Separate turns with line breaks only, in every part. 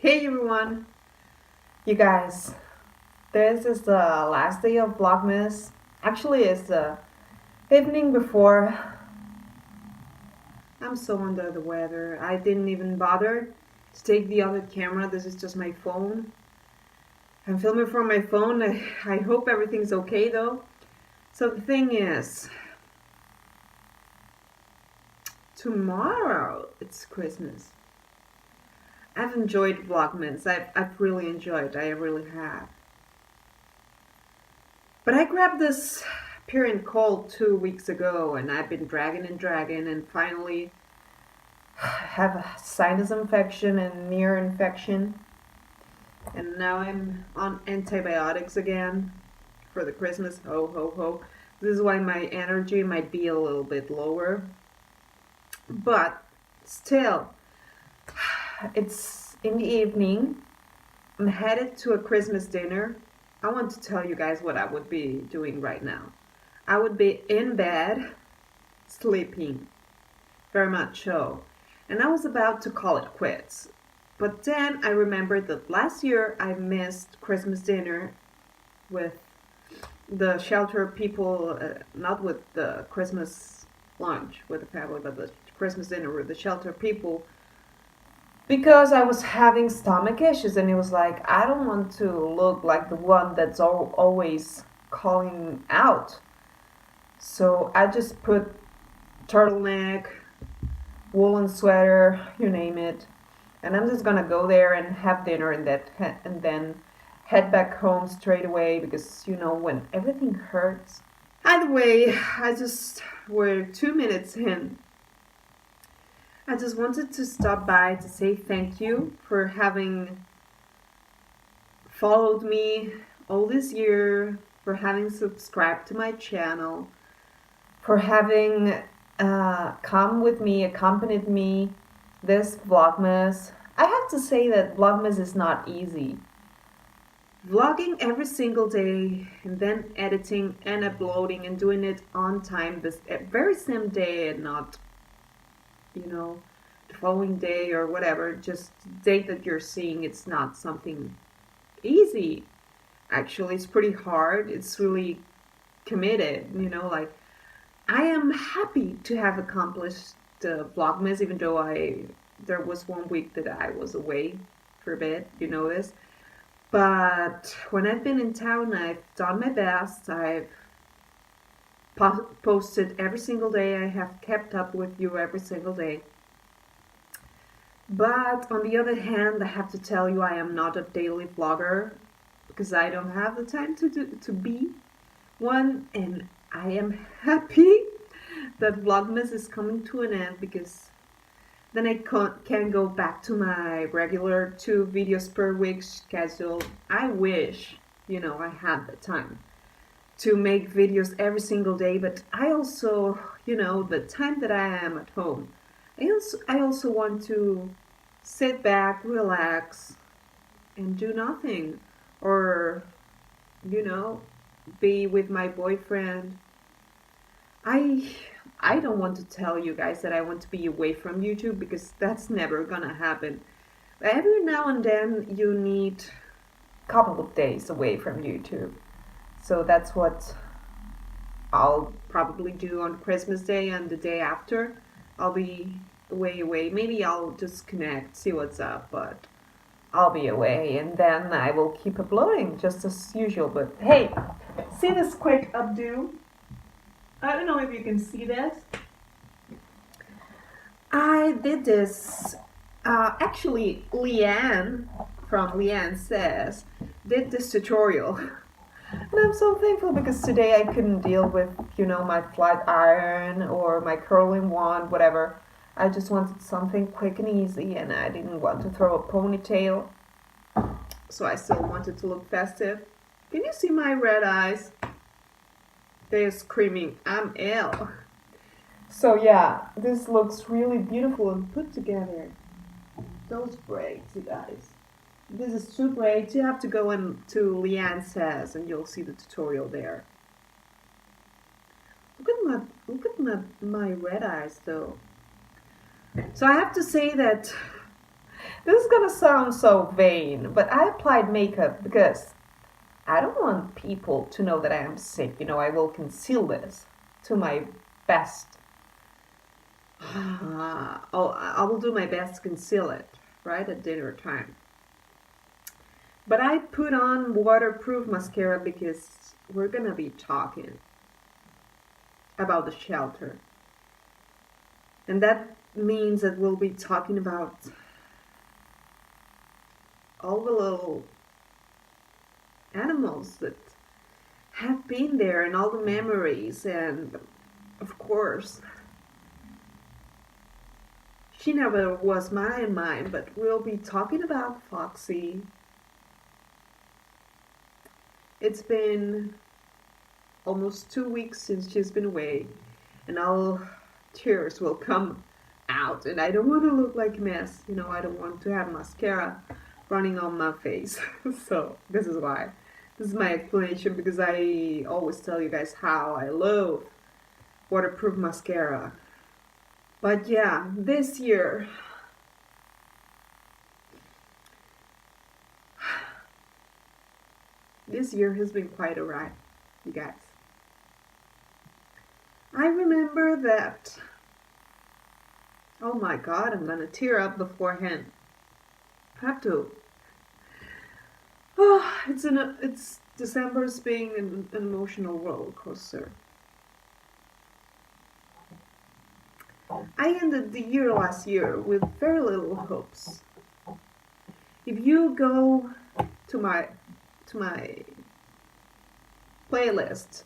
Hey everyone! You guys, this is the last day of VLOGMAS. Actually, it's the evening before. I'm so under the weather. I didn't even bother to take the other camera. This is just my phone. I'm filming from my phone. I hope everything's okay though. So the thing is, tomorrow it's Christmas. I've enjoyed VLOGMAS. I've really enjoyed. I really have. But I grabbed this period cold 2 weeks ago, and I've been dragging and finally have a sinus infection and ear infection. And now I'm on antibiotics again for the Christmas. Ho, ho, ho. This is why my energy might be a little bit lower. But still, it's in the evening. I'm headed to a Christmas dinner. I want to tell you guys what I would be doing right now. I would be in bed, sleeping, very much so. And I was about to call it quits. But then I remembered that last year I missed Christmas dinner with the shelter people, not with the Christmas lunch with the family, but the Christmas dinner with the shelter people, because I was having stomach issues, and it was like, I don't want to look like the one that's always calling out. So I just put turtleneck, woolen sweater, you name it, and I'm just gonna go there and have dinner and then head back home straight away, because when everything hurts. Either way, we're 2 minutes in. I just wanted to stop by to say thank you for having followed me all this year, for having subscribed to my channel, for having come with me, accompanied me this Vlogmas. I have to say that Vlogmas is not easy. Vlogging every single day and then editing and uploading and doing it on time this very same day, and not the following day or whatever, just the date that you're seeing. It's not something easy. Actually, it's pretty hard. It's really committed, like, I am happy to have accomplished the Vlogmas, even though there was 1 week that I was away for a bit, this. But when I've been in town, I've done my best. I've posted every single day. I have kept up with you every single day. But on the other hand, I have to tell you, I am not a daily vlogger, because I don't have the time to be one, and I am happy that Vlogmas is coming to an end, because then I can go back to my regular 2 videos per week schedule. I wish, I had the time to make videos every single day, but I also, the time that I am at home, I also want to sit back, relax, and do nothing, or be with my boyfriend. I don't want to tell you guys that I want to be away from YouTube, because that's never gonna happen. But every now and then you need a couple of days away from YouTube. So that's what I'll probably do on Christmas Day and the day after. I'll be away. Maybe I'll just connect, see what's up, but I'll be away, and then I will keep uploading just as usual. But hey, see this quick updo? I don't know if you can see this. I did this, actually Leanne from Leanne Says did this tutorial. And I'm so thankful, because today I couldn't deal with, my flat iron or my curling wand, whatever. I just wanted something quick and easy, and I didn't want to throw a ponytail. So I still wanted to look festive. Can you see my red eyes? They're screaming, I'm ill. So yeah, this looks really beautiful and put together. Those braids, you guys. This is 2 braids. You have to go into Leanne Says and you'll see the tutorial there. Look at my red eyes though. So I have to say that This is gonna sound so vain, but I applied makeup because I don't want people to know that I am sick. You know, I will conceal this to my best. Oh, I will do my best to conceal it, right, at dinner time. But I put on waterproof mascara because we're gonna be talking about the shelter. And that means that we'll be talking about all the little animals that have been there and all the memories. And of course, she never was mine, but we'll be talking about Foxy. It's been almost 2 weeks since she's been away, and all tears will come out. And I don't want to look like a mess. You know, I don't want to have mascara running on my face. So this is why. This is my explanation, because I always tell you guys how I love waterproof mascara. But yeah, this year has been quite a ride, you guys. I remember that, oh my god, I'm gonna tear up beforehand. I have to. Oh, it's December's being an emotional roller coaster. I ended the year last year with very little hopes. If you go to my playlist,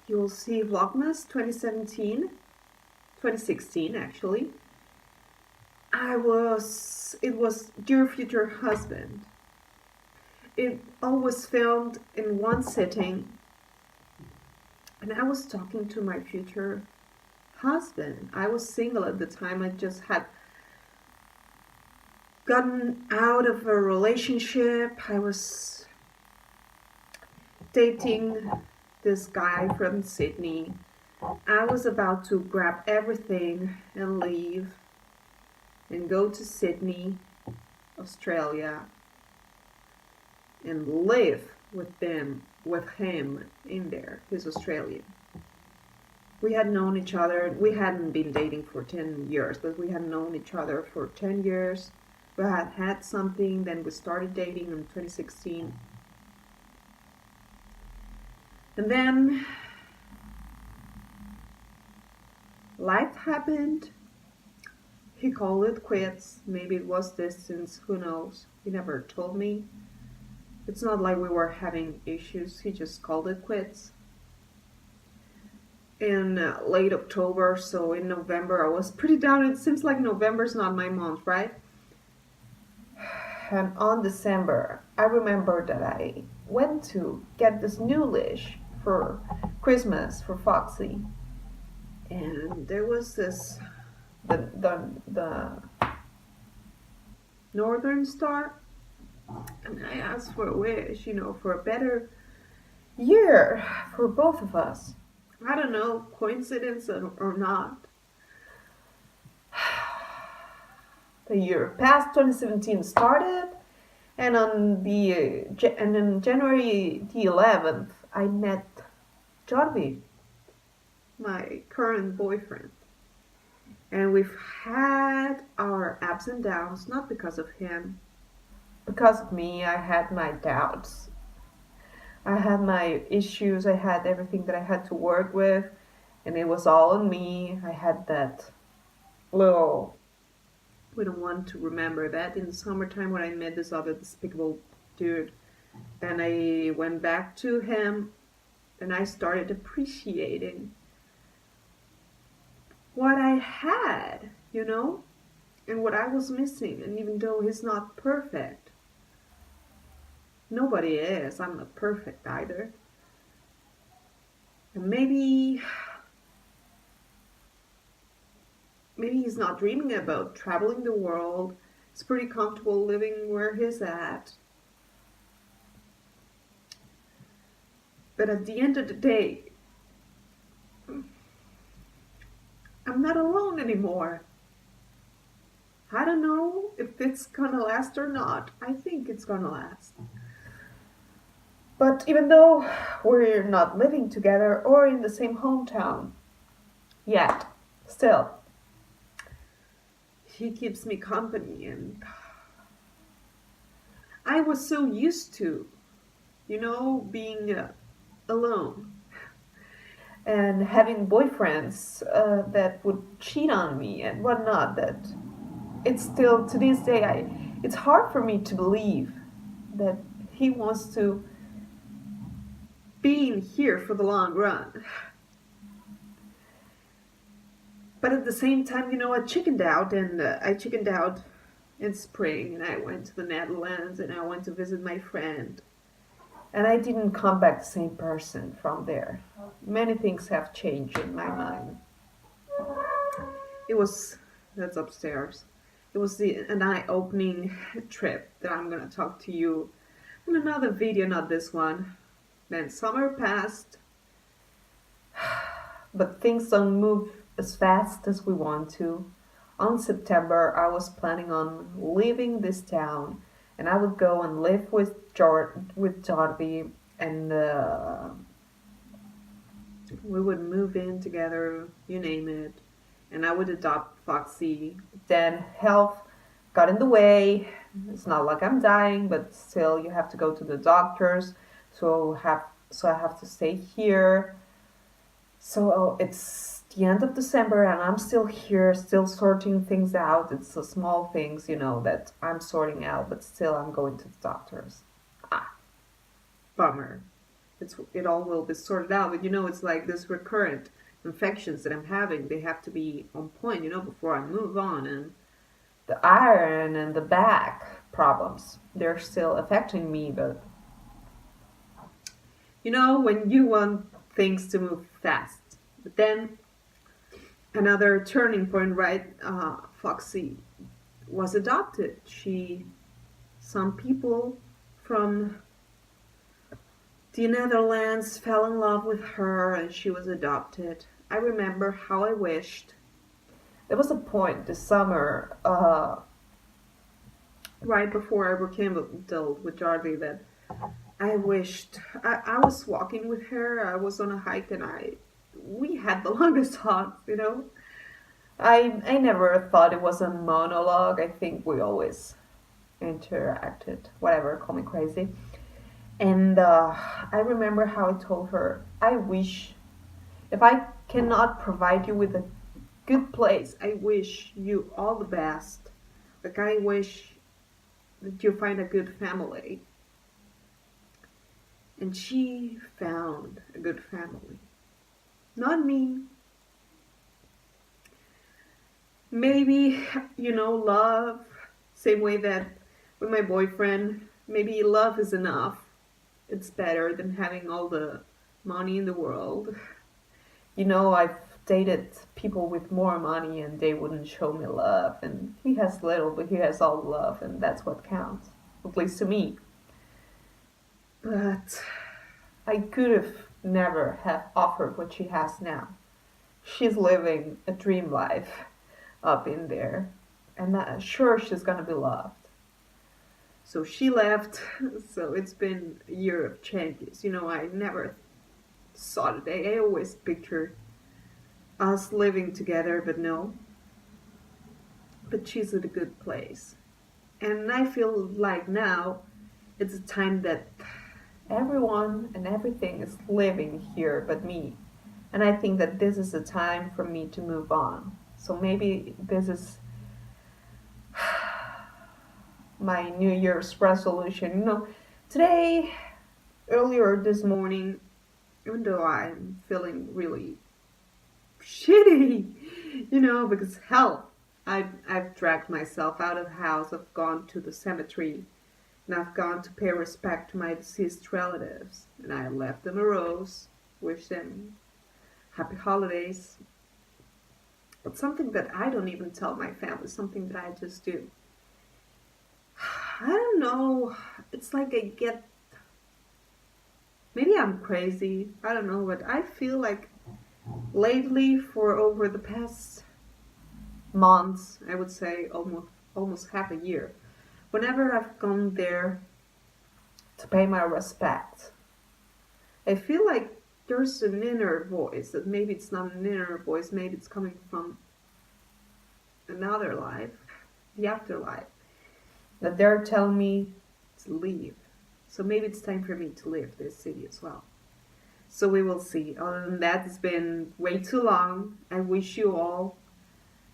you'll see VLOGMAS 2016 actually. It was Dear Future Husband. It all was filmed in one sitting, and I was talking to my future husband. I was single at the time. I just had gotten out of a relationship. I was dating this guy from Sydney. I was about to grab everything and leave and go to Sydney, Australia, and live with him in there. He's Australian. We had known each other. We hadn't been dating for 10 years, but we had known each other for 10 years. We had something, then we started dating in 2016. And then life happened. He called it quits. Maybe it was distance, who knows. He never told me. It's not like we were having issues. He just called it quits. In late October, so in November, I was pretty down. It seems like November's not my month, right? And on December, I remember that I went to get this new leash for Christmas for Foxy, and there was this the Northern Star, and I asked for a wish, you know, for a better year for both of us. I don't know, coincidence or not. The year past 2017 started, and on January the 11th, I met Jarvi, my current boyfriend. And we've had our ups and downs, not because of him. Because of me, I had my doubts. I had my issues. I had everything that I had to work with, and it was all on me. I had that little, we don't want to remember that, in the summertime when I met this other despicable dude. And I went back to him, and I started appreciating what I had, you know, and what I was missing. And even though he's not perfect, nobody is. I'm not perfect either. And maybe he's not dreaming about traveling the world. He's pretty comfortable living where he's at. But at the end of the day, I'm not alone anymore. I don't know if it's gonna last or not. I think it's gonna last. But even though we're not living together or in the same hometown yet, still, he keeps me company, and I was so used to, being alone and having boyfriends that would cheat on me and whatnot. That it's still to this day, it's hard for me to believe that he wants to be in here for the long run. But at the same time, I chickened out in spring, and I went to the Netherlands, and I went to visit my friend. And I didn't come back the same person from there. Many things have changed in my mind. It was, that's upstairs. It was an eye-opening trip that I'm gonna talk to you in another video, not this one. Then summer passed, but things don't move as fast as we want to. On September, I was planning on leaving this town, and I would go and live with Jordi, and we would move in together, you name it, and I would adopt Foxy. Then health got in the way. It's not like I'm dying, but still, you have to go to the doctors, so I have to stay here. So it's the end of December, and I'm still here, still sorting things out. It's the small things, that I'm sorting out, but still I'm going to the doctors. Ah, bummer. It all will be sorted out, but it's like this recurrent infections that I'm having. They have to be on point, before I move on. And the iron and the back problems, they're still affecting me, but when you want things to move fast. But then another turning point, right? Foxy was adopted. Some people from the Netherlands fell in love with her, and she was adopted. I remember how I wished. There was a point this summer, right before I rekindled with Jardy, that I wished I was walking with her. I was on a hike, and we had the longest talks. I never thought it was a monologue. I think we always interacted. Whatever, call me crazy. And I remember how I told her, I wish, if I cannot provide you with a good place, I wish you all the best. Like, I wish that you find a good family. And she found a good family. Not me. Maybe, love, same way that with my boyfriend, maybe love is enough. It's better than having all the money in the world. I've dated people with more money, and they wouldn't show me love. And he has little, but he has all the love, and that's what counts, at least to me. But I could have never have offered what she has now. She's living a dream life up in there, and sure, she's gonna be loved. So she left, so it's been a year of changes. I never saw the day. I always pictured us living together, but no. But she's at a good place. And I feel like now it's a time that everyone and everything is living here but me. And I think that this is a time for me to move on. So maybe this is my New Year's resolution. Today, earlier this morning, even though I'm feeling really shitty, because hell, I've dragged myself out of the house. I've gone to the cemetery, and I've gone to pay respect to my deceased relatives, and I left them a rose, wish them happy holidays. It's something that I don't even tell my family, something that I just do. I don't know, it's like maybe I'm crazy, I don't know, but I feel like lately, for over the past months, I would say almost almost half a year. Whenever I've gone there to pay my respect, I feel like there's an inner voice that maybe it's not an inner voice, maybe it's coming from another life, the afterlife, that they're telling me to leave. So maybe it's time for me to leave this city as well. So we will see. Other than that, it's been way too long. I wish you all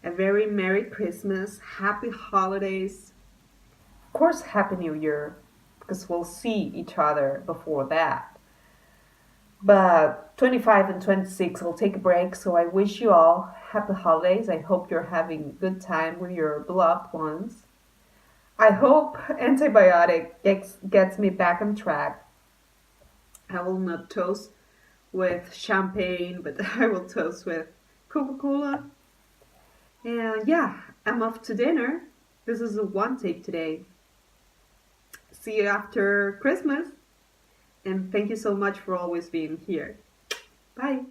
a very Merry Christmas, Happy Holidays, of course, Happy New Year, because we'll see each other before that. But 25 and 26, I'll take a break. So I wish you all happy holidays. I hope you're having a good time with your beloved ones. I hope antibiotic gets me back on track. I will not toast with champagne, but I will toast with Coca-Cola. And yeah, I'm off to dinner. This is a one take today. See you after Christmas. And thank you so much for always being here. Bye.